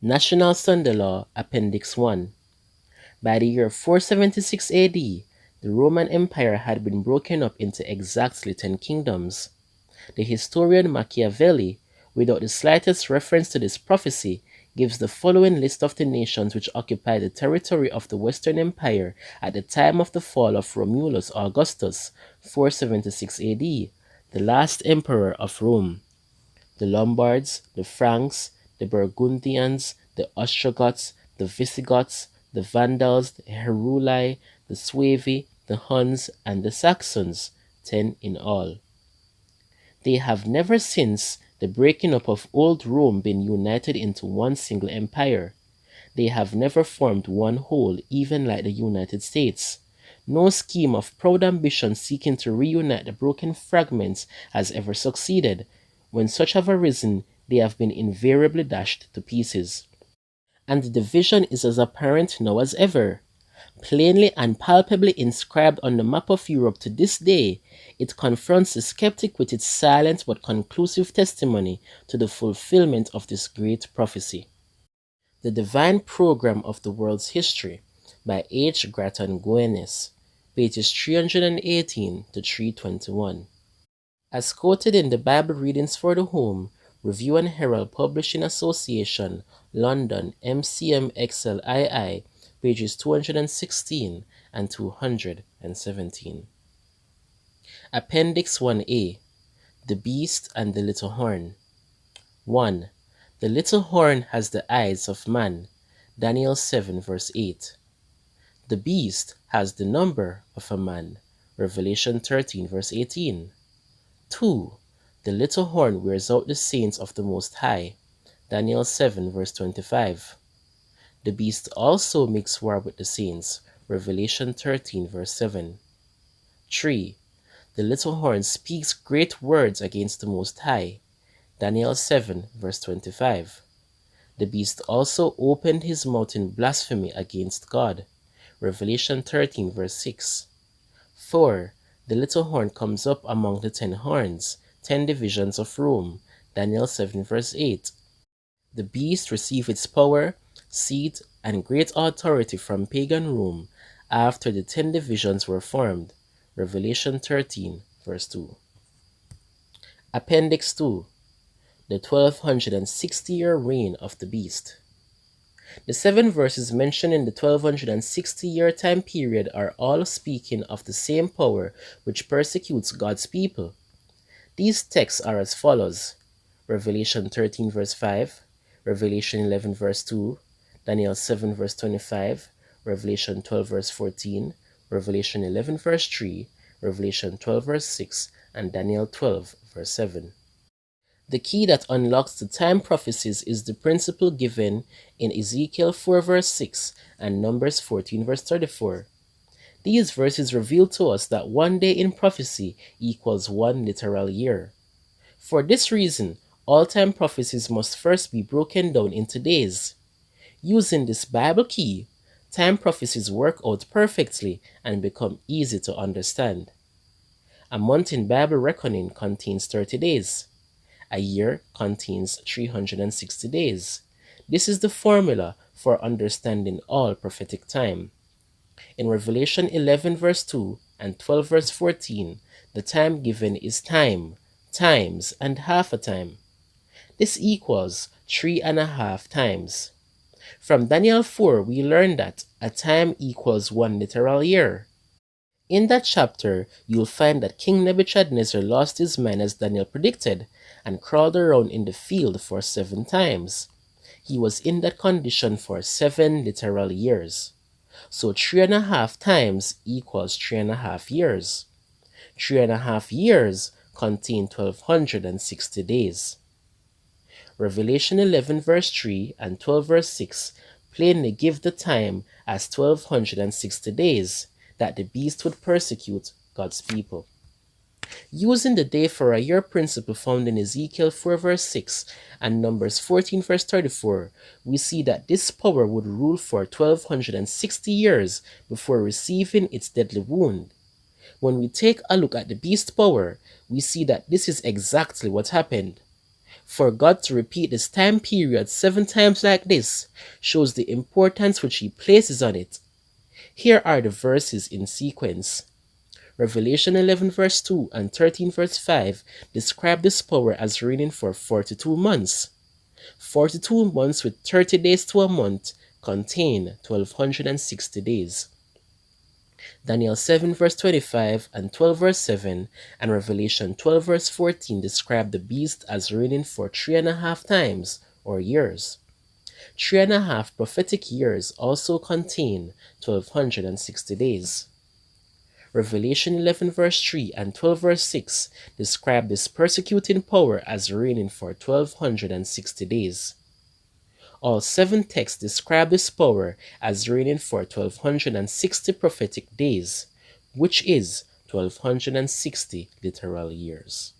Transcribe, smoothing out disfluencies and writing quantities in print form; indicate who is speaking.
Speaker 1: National Sunday Law, Appendix 1. By the year 476 AD, the Roman Empire had been broken up into exactly 10 kingdoms. The historian Machiavelli, without the slightest reference to this prophecy, gives the following list of the nations which occupied the territory of the Western Empire at the time of the fall of Romulus Augustus, 476 AD, the last emperor of Rome: the Lombards, the Franks, the Burgundians, the Ostrogoths, the Visigoths, the Vandals, the Heruli, the Suevi, the Huns, and the Saxons, 10 in all. They have never since the breaking up of old Rome been united into one single empire. They have never formed one whole, even like the United States. No scheme of proud ambition seeking to reunite the broken fragments has ever succeeded. When such have arisen, they have been invariably dashed to pieces. And the division is as apparent now as ever. Plainly and palpably inscribed on the map of Europe to this day, it confronts the skeptic with its silent but conclusive testimony to the fulfillment of this great prophecy. The Divine Program of the World's History by H. Grattan Goennes, pages 318 to 321. As quoted in the Bible Readings for the Home, Review and Herald Publishing Association, London, MCM XLII, pages 216 and 217. Appendix 1A. The Beast and the Little Horn. 1. The little horn has the eyes of man. Daniel 7 verse 8. The beast has the number of a man. Revelation 13 verse 18. 2. The little horn wears out the saints of the Most High. Daniel 7 verse 25. The beast also makes war with the saints. Revelation 13 verse 7. 3. The little horn speaks great words against the Most High. Daniel 7 verse 25. The beast also opened his mouth in blasphemy against God. Revelation 13 verse 6. 4. The little horn comes up among the 10 horns, 10 divisions of Rome. Daniel 7 verse 8. The beast received its power, seat, and great authority from pagan Rome after the 10 divisions were formed. Revelation 13 verse 2. Appendix 2. The 1260-year reign of the beast. The 7 verses mentioned in the 1260-year time period are all speaking of the same power which persecutes God's people. These texts are as follows: Revelation 13 verse 5, Revelation 11 verse 2, Daniel 7 verse 25, Revelation 12 verse 14, Revelation 11 verse 3, Revelation 12 verse 6, and Daniel 12 verse 7. The key that unlocks the time prophecies is the principle given in Ezekiel 4 verse 6 and Numbers 14 verse 34. These verses reveal to us that one day in prophecy equals one literal year. For this reason, all time prophecies must first be broken down into days. Using this Bible key, time prophecies work out perfectly and become easy to understand. A month in Bible reckoning contains 30 days. A year contains 360 days. This is the formula for understanding all prophetic time. In Revelation 11 verse 2 and 12 verse 14, the time given is time, times, and half a time. This equals 3.5 times. From Daniel 4, we learn that a time equals one literal year. In that chapter, you'll find that King Nebuchadnezzar lost his mind as Daniel predicted and crawled around in the field for 7 times. He was in that condition for 7 literal years. So 3.5 times equals 3.5 years. 3.5 years contain 1260 days. Revelation 11 verse 3 and 12 verse 6 plainly give the time as 1260 days that the beast would persecute God's people. Using the day for a year principle found in Ezekiel 4 verse 6 and Numbers 14 verse 34, we see that this power would rule for 1260 years before receiving its deadly wound. When we take a look at the beast power, we see that this is exactly what happened. For God to repeat this time period 7 times like this shows the importance which he places on it. Here are the verses in sequence. Revelation 11 verse 2 and 13 verse 5 describe this power as reigning for 42 months. 42 months with 30 days to a month contain 1260 days. Daniel 7 verse 25 and 12 verse 7 and Revelation 12 verse 14 describe the beast as reigning for 3.5 times or years. 3.5 prophetic years also contain 1260 days. Revelation 11 verse 3 and 12 verse 6 describe this persecuting power as reigning for 1260 days. All 7 texts describe this power as reigning for 1260 prophetic days, which is 1260 literal years.